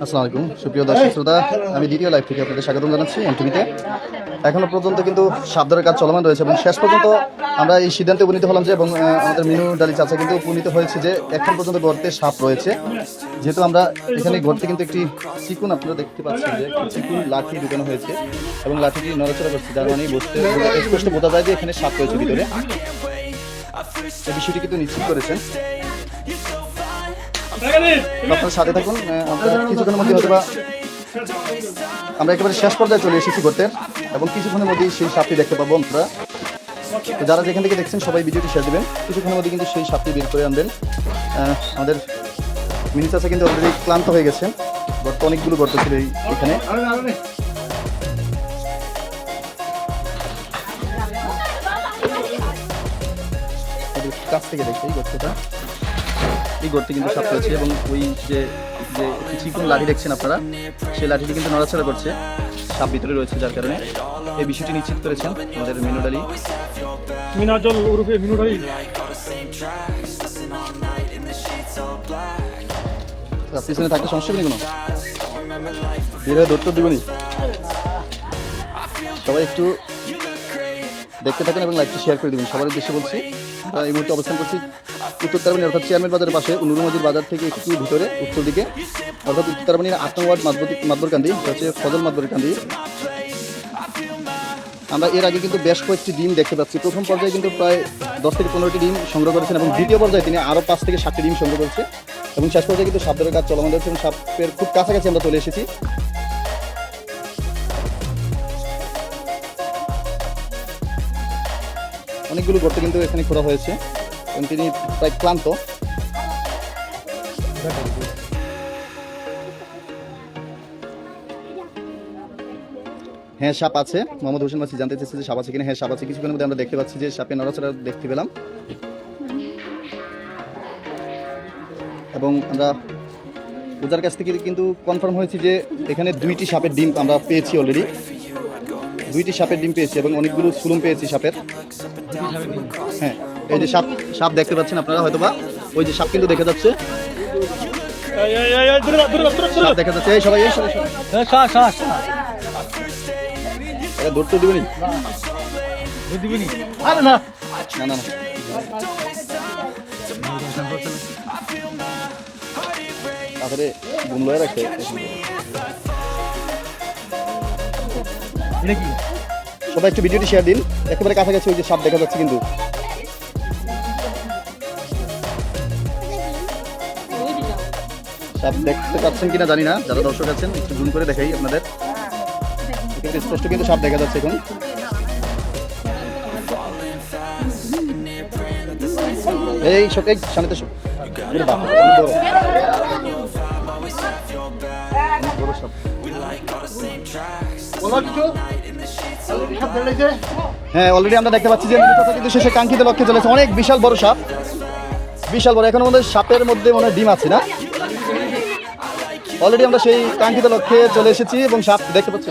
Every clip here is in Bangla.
আসসালামু আলাইকুম সুপ্রিয় দর্শক শ্রোতা, আমি দ্বিতীয় লাইভ থেকে আপনাদের স্বাগত জানাচ্ছি এমটিভিতে। এখনো পর্যন্ত কিন্তু সাপ ধরার কাজ চলমান রয়েছে এবং শেষ পর্যন্ত আমরা এই সিদ্ধান্তে উপনীত হলাম যে, এবং আমাদের মিনু ডালি চাচা কিন্তু উপনীত হয়েছে যে এখন পর্যন্ত গর্তে সাপ রয়েছে। যেহেতু আমরা এখানে গর্তে কিন্তু একটি চিকুন, আপনারা দেখতে পাচ্ছেন যে চিকুন লাঠি ঢুকানো হয়েছে এবং লাঠিটি নড়াচড়া করছে, যার মানে স্পষ্ট বোঝা যায় যে এখানে সাপ রয়েছে ভিতরে। এই বিষয়টি কিন্তু নিশ্চিত করেছেন। আপনার সাথে থাকুন, আমরা কিছুক্ষণের মধ্যে হয়তো বা আমরা একেবারে শেষ পর্যায়ে চলে এসেছি গর্তের এবং কিছুক্ষণের মধ্যেই সেই সাপটি দেখতে পাবো আমরা। তো যারা যেখান থেকে দেখছেন সবাই ভিডিওটি শেয়ার দেবেন, কিছুক্ষণের মধ্যে কিন্তু সেই সাপটি বের করে আনবেন। আমাদের মিনি চাচা কিন্তু অলরেডি ক্লান্ত হয়ে গেছেন, গর্ত অনেকগুলো গর্ত ছিল এখানে। কাছ থেকে দেখছি এই গর্তটা, এই গর্তে কিন্তু সাপ রয়েছে এবং ওই যে চিকন লাঠি দেখছেন আপনারা, সেই লাঠিটি কিন্তু নড়াচড়া করছে, সাপ ভিতরে রয়েছে, যার কারণে এই বিষয়টি নিশ্চিত করেছেন আমাদের মিনু ডালি। মিনাজল ওরফে মিনু ডালি। পিছনে থাকলে সমস্যা নেই কোনো, বের হয়ে দৌড় দিবনি। সবাই একটু দেখতে থাকেন এবং লাইভটি শেয়ার করে দেবেন। সবার উদ্দেশ্যে বলছি, এই মুহূর্তে অবস্থান করছি উত্তর তারাবানী অর্থাৎ চেয়ারম্যান বাজারের পাশে, নুরুমজির বাজার থেকে একটু ভিতরে উত্তর দিকে, অর্থাৎ উত্তর তারাবানীর 8 নং ওয়ার্ড মাতবরকান্দি, হচ্ছে ফজল মাতবরকান্দি। আমরা এর আগে কিন্তু বেশ কয়েকটি ডিম দেখতে পাচ্ছি। প্রথম পর্যায়ে কিন্তু প্রায় 10 থেকে 15টি ডিম সংগ্রহ করেছেন এবং দ্বিতীয় পর্যায়ে তিনি আরও 5 থেকে 7টি ডিম সংগ্রহ করেছে এবং শেষ পর্যায়ে কিন্তু সাপ ধরার কাজ চলমান রয়েছে এবং সাপের খুব কাছাকাছি আমরা চলে এসেছি। অনেকগুলো গর্ত কিন্তু এখানে খোঁড়া হয়েছে এবং তিনি প্রায় ক্লান্ত। হ্যাঁ সাপ আছে, মোহাম্মদ হোসেন মাসি জানতে চেয়েছে যে সাপ আছে কিনা। হ্যাঁ সাপ আছে, কিছুক্ষণের মধ্যে আমরা দেখতে পাচ্ছি যে সাপের নড়াচড়া দেখতে পেলাম এবং আমরা ওদের কাছ থেকে কিন্তু কনফার্ম হয়েছি যে এখানে 2টি সাপের ডিম আমরা পেয়েছি অলরেডি, 2টি সাপের ডিম পেয়েছি এবং অনেকগুলো সুলুম পেয়েছি সাপের। হ্যাঁ এই যে সাপ দেখতে পাচ্ছেন আপনারা, হয়তো বা ওই যে সাপ কিন্তু দেখা যাচ্ছে, সাপ দেখা যাচ্ছে। এই সবাই ধরতে দিবনি, না না না, তারপরে গুম লয়ে রাখে। সবাই একটু ভিডিওটি শেয়ার দিন, একেবারে কাছাকাছি ওই যে সাপ দেখা যাচ্ছে কিন্তু। সাপ দেখতে পাচ্ছেন কিনা জানি না, যারা দর্শক আছেন একটু জুম করে দেখাই আপনাদের, স্পষ্ট কিন্তু সাপ দেখা যাচ্ছে এখন। এই সকাই সামনে সাপ। হ্যাঁ অলরেডি আমরা দেখতে পাচ্ছি যে কিন্তু শেষে কাঙ্ক্ষিত লক্ষ্যে চলেছে, অনেক বিশাল বড় সাপ, বিশাল বড়। এখন আমাদের সাপের মধ্যে মনে হয় ডিম আছে না, অলরেডি আমরা সেই কাঙ্ক্ষিত লক্ষ্যে চলে এসেছি এবং সাপ দেখতে পাচ্ছি।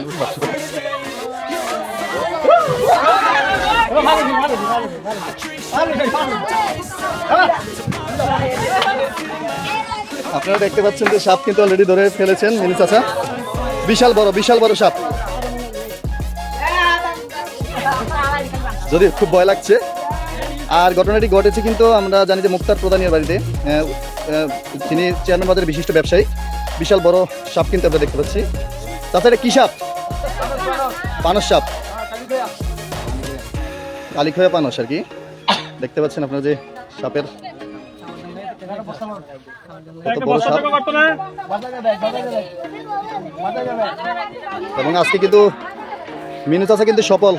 আপনারা দেখতে পাচ্ছেন যে সাপ কিন্তু অলরেডি ধরে ফেলেছেন মিনু চাচা, বিশাল বড় সাপ। যদি খুব ভয় লাগছে। আর ঘটনাটি ঘটেছে কিন্তু আমরা জানি যে মুক্তার প্রধানের বাড়িতে, তিনি চেয়ারম্যান বাজারের বিশিষ্ট ব্যবসায়ী। বিশাল বড় সাপ কিন্তু আমরা দেখতে পাচ্ছি। তাছাড়া কি সাপ? পানস সাপ, কালিখয়া পানস আর কি। দেখতে পাচ্ছেন আপনারা যে সাপের কত বড় সাপ। এবং আজকে কিন্তু মিনু চাচা কিন্তু সফল,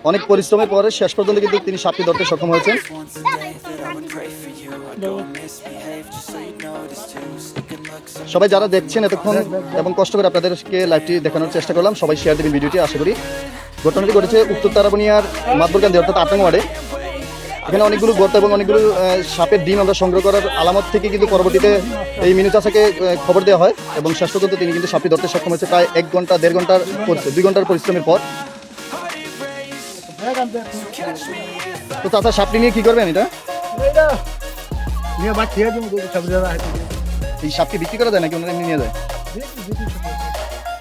অনেক পরিশ্রমের পরে শেষ পর্যন্ত কিন্তু তিনি সাপটি ধরতে সক্ষম হয়েছেন। সবাই যারা দেখছেন এতক্ষণ এবং কষ্ট করে আপনাদেরকে লাইভটি দেখানোর চেষ্টা করলাম, সবাই শেয়ার দেবেন ভিডিওটি আশা করি। ঘটনাটি ঘটেছে উত্তর তারাবানিয়ার মাতবরকান্দি অর্থাৎ 8 নং ওয়ার্ডে। এখানে অনেকগুলো গর্ত এবং অনেকগুলো সাপের ডিম আমরা সংগ্রহ করার আলামত থেকে কিন্তু পরবর্তীতে এই মিনু চাচাকে খবর দেওয়া হয় এবং শেষ পর্যন্ত তিনি কিন্তু সাপটি ধরতে সক্ষম হয়েছে প্রায় 1 ঘন্টা 1.5 ঘন্টার 2 ঘন্টার পরিশ্রমের পর। তো চাচা সাপটি নিয়ে কি করবেন? এটা এই সাপকে বিক্রি করা যায় নাকি ওনারা এমনি নিয়ে যায়?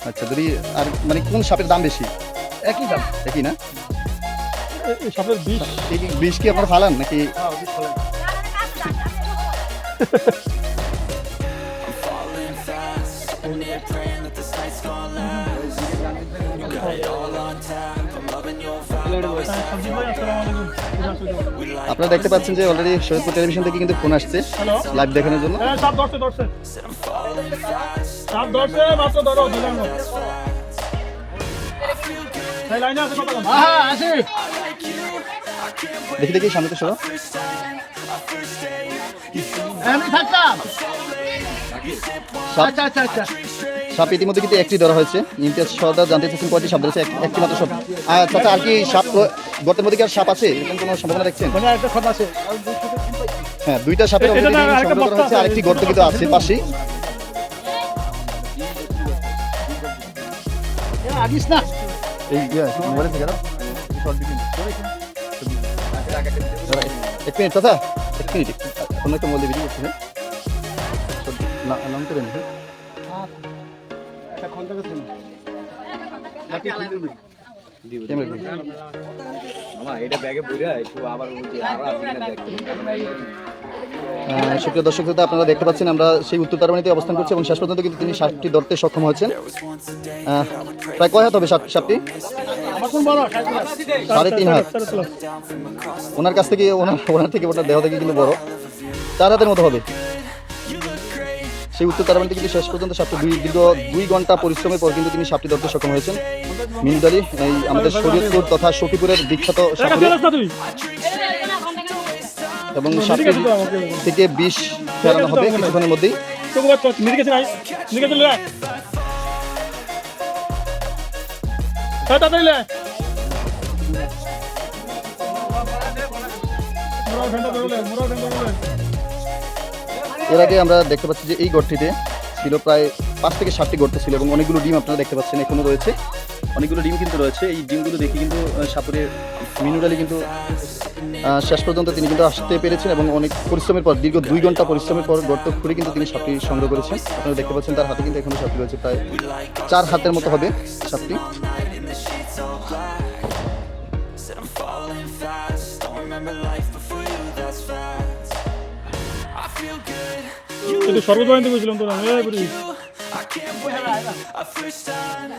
আচ্ছা, যদি আর মানে কোন সাপের দাম বেশি? একই দাম। একই না? এই সাপের বিষ। এই বিষ কি আপনারা ফালান নাকি? আপনারা দেখতে পাচ্ছেন যে অলরেডি শরীয়তপুর টেলিভিশন থেকে কিন্তু ফোন আসছে লাইভ দেখানোর জন্য। হ্যাঁ, সাপ ধরছে। সাপ ধরছে, মাত্র ধরো ধরলাম। এই লাইনে আছে কথা বল। হ্যাঁ, আছে। দেখি সামনে তো সরো। আমি থাকতাম। সাপ আচ্ছা। সাপ ইতিমধ্যে কিন্তু একটি ধরা হয়েছে। ইমতিয়াজ সর্দার জানতে চাচ্ছেন কয়টি সাপ ধরেছে? একটি মাত্র সাপ। আচ্ছা, আর কি সাপ গর্তের মধ্যে কি আর সাপ আছে এরকম কোনো সম্ভাবনা দেখছেন? মানে একটা সাপ আছে। হ্যাঁ, দুইটা সাপের অলরেডি সংগ্রহ করা হয়েছে, আরেকটি গর্ত কিন্তু আছে পাশেই। আগিস না। এই মোবাইলে থেকে এক মিনিট চাচা, এক মিনিট অন্য একটা মোবাইলে ভিডিও করছে। না নাম করে নি সুপ্রিয় দর্শক শ্রোতা, আপনারা দেখতে পাচ্ছেন আমরা সেই উত্তর তারাবাড়িতে অবস্থান করছি এবং শেষ পর্যন্ত কিন্তু তিনি সাপটি ধরতে সক্ষম হয়েছেন। প্রায় কয় হাত হবে সাপটি? 3.5 হাত। ওনার কাছ থেকে ওনার থেকে ওনার দেহ থেকে কিন্তু বড়, 4 হাতের মতো হবে। সেই উত্তর তারাবাড়িতে কিন্তু শেষ পর্যন্ত সাপটি দীর্ঘ 2 ঘন্টা পরিশ্রমের পর কিন্তু তিনি সাপটি ধরতে সক্ষম হয়েছেন। মিনুট আলী এই আমাদের শরীয়তপুর তথা সখীপুরের বিখ্যাত সাপুরে, এবং সাপটি থেকে বিষ ফেরানো হবে কিছুক্ষণের মধ্যেই। এর আগে আমরা দেখতে পাচ্ছি যে এই গর্তটিতে ছিল প্রায় 5 থেকে 7টি গর্ত ছিল এবং অনেকগুলো ডিম আপনারা দেখতে পাচ্ছেন এখনো রয়েছে। অনেকগুলো ডিম কিন্তু রয়েছে। এই ডিমগুলো দেখে কিন্তু সাপুরের মিনুট আলী কিন্তু শেষ পর্যন্ত তিনি কিন্তু আসতে পেরেছেন এবং অনেক পরিশ্রমের পর দীর্ঘ 2 ঘন্টা পরিশ্রমের পর গর্ত খুঁড়ে কিন্তু তিনি সাপটি সংগ্রহ করেছেন। আপনারা দেখতে পাচ্ছেন তার হাতে কিন্তু এখনো সাপটি রয়েছে, প্রায় 4 হাতের মতো হবে সাপটি।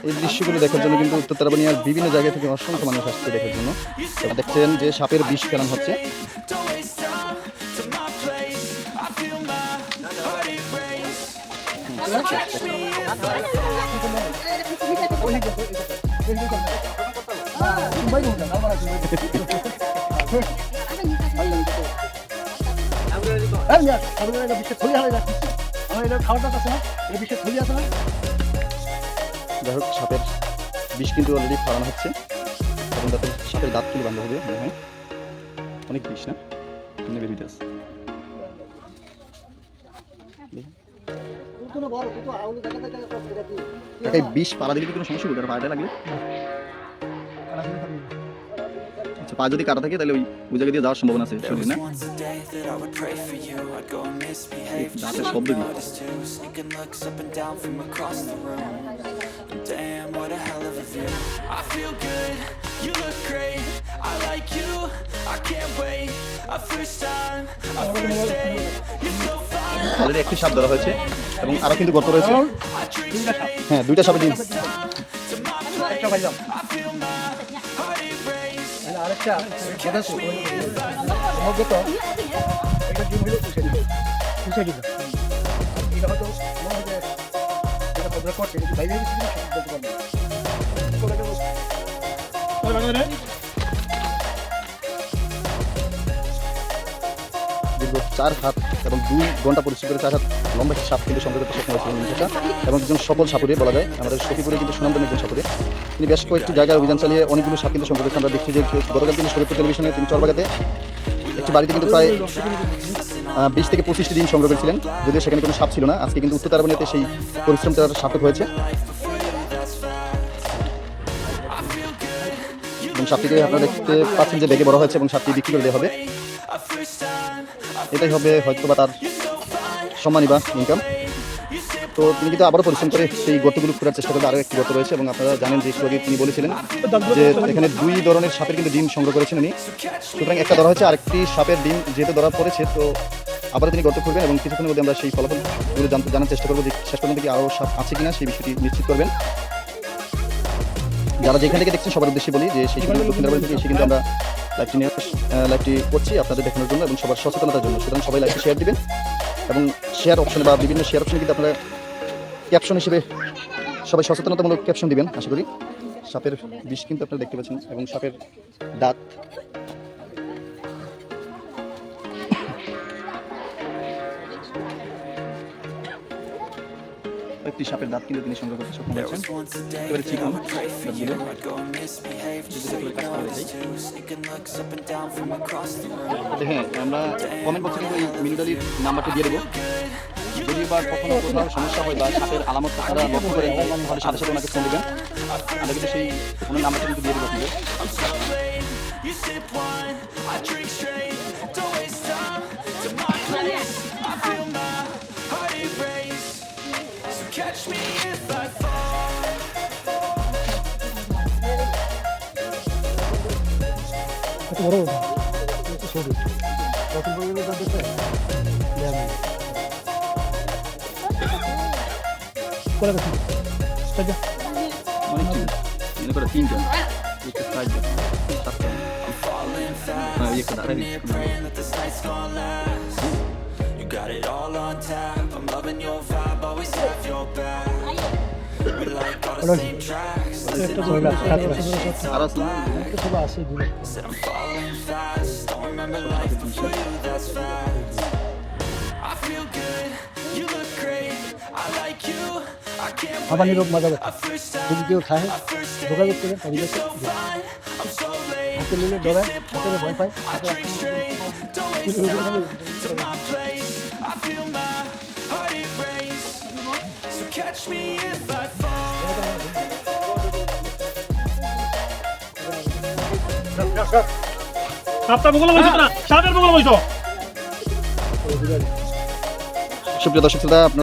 এই দৃশ্যগুলো দেখার জন্য কিন্তু উত্তর তারাবাড়িয়ার বিভিন্ন জায়গা থেকে অসংখ্য মানুষ আসছে দেখার জন্য। দেখছেন যে সাপের বিষ ফেলানো হচ্ছে। যাই হোক, সাপের বিষ কিন্তু অলরেডি ফালানো হচ্ছে এবং তাতে সাপের দাঁত খুলে বাঁধা হবে মনে হয়। অনেক বিষ না বেরিয়ে আছে। বিষ পালা দিলে কোনো সমস্যা হবে? পাড়াটা লাগলে আচ্ছা, পা যদি কাটা থাকে তাহলে ওই জায়গা দিয়ে যাওয়ার সম্ভাবনা আছে শরীরে না? দাঁতের শব্দ কি? অলরেডি একটি সাপ ধরা হয়েছে এবং আরো কিন্তু গর্ত রয়েছে। হ্যাঁ, 2টা সাপের ডিম। দীর্ঘ 4 হাত এবং 2 ঘন্টা পরিশ্রম করে 4 হাত লম্বা একটি সাপ কিন্তু সংগ্রহ করতে সক্ষম হয়েছিলেন এবং একজন সফল সাপুরে বলা যায়। আমাদের সখীপুরে কিন্তু সুনামধন্য একজন সাপুরে তিনি বেশ কয়েকটি জায়গায় অভিযান চালিয়ে অনেকগুলো সাপ কিন্তু সংগ্রহ করেছেন। আমরা দেখছি যে গতকাল কিন্তু শরীয়তপুর টেলিভিশনে তিনি চরবাগাতে একটি বাড়িতে কিন্তু প্রায় 20 থেকে 25টি ডিম সংগ্রহ করেছিলেন, যদিও সেখানে কোনো সাপ ছিল না। আজকে কিন্তু উত্তর তারাবাড়িতে সেই পরিশ্রমটা সার্থক হয়েছে এবং সাপটিকে আপনারা দেখতে পাচ্ছেন যে বেগে বড় হয়েছে এবং সাপটি বিক্রি করে দেওয়া হবে। এটাই হবে হয়তো বা তার সম্মানী বা ইনকাম। তো তিনি কিন্তু আবারও পরিশ্রম করে সেই গর্তগুলো খোঁড়ার চেষ্টা করবে। আরও একটি গর্ত রয়েছে এবং আপনারা জানেন যে একটু আগে তিনি বলেছিলেন যে এখানে 2 ধরনের সাপের কিন্তু ডিম সংগ্রহ করেছেন উনি। সুতরাং একটা ধরা হয়েছে, আরেকটি সাপের ডিম যেহেতু ধরা পড়েছে, তো আবারও তিনি গর্ত খুঁড়বেন এবং কিছুক্ষণের মধ্যে আমরা সেই ফলাফলগুলো জানার চেষ্টা করবো যে শেষ পর্যন্ত কি আরও সাপ আছে কিনা সেই বিষয়টি নিশ্চিত করবেন। যারা যেখান থেকে দেখছেন সবার উদ্দেশ্যে বলি যে সেই দক্ষিণাবাড়ি থেকে এসে কিন্তু আমরা লাইভটি করছি আপনাদের দেখানোর জন্য এবং সবার সচেতনতার জন্য। সুতরাং সবাই লাইভটি শেয়ার দিবেন এবং শেয়ার অপশনে বা বিভিন্ন শেয়ার অপশনে কিন্তু আপনারা ক্যাপশন হিসেবে সবাই সচেতনতামূলক ক্যাপশন দিবেন আশা করি। সাপের বিষ কিন্তু আপনারা দেখতে পাচ্ছেন এবং সাপের দাঁত। একটি সাপের দাঁত কিন্তু তিনি সংগ্রহ করতে সক্ষম হয়েছেন। এবারে চিকন দাঁতগুলো। হ্যাঁ, আমরা কমেন্ট বক্সে কিন্তু এই মিনুডালির নাম্বারটা দিয়ে দেবো। যদি বা কখনো কোথাও সমস্যা হয় বা সাপের আলামত তারা লক্ষ্য করেন তাহলে সাথে সাথে ওনাকে ফোন দেবেন। আমরা কিন্তু সেই ওনার নাম্বারটা কিন্তু দিয়ে দেবো আপনাদের। Catch me if I fall. বড় ছোট কত বড় দাঁড়াতে করে দেখুন তাজা অনেক টিম মনে করে 3জন একটা সাইজ 7টা হ্যাঁ এই একটা দাঁড়াই You got it all on tap. I'm loving your vibe, always have your back. We like all the same tracks. আর আসলে সব আছে দিলে Said I'm falling fast. Don't remember life before you, that's facts. I feel good, you look great. I like you, I can't আবার নিরব মজা wait. At first যদি sight, কেউ খায় at first যোগাযোগ take, করে you're so fine. I'm so late. হাতে নিলে ডরায় হাতে ভয় পায় I drink straight, don't waste time. To my place, I feel my heart erase. So catch me if I fall. সাপটা বগলে বইছো না সাপের বগলে বইছো সুপ্রিয় দর্শক শ্রোতা, আপনারা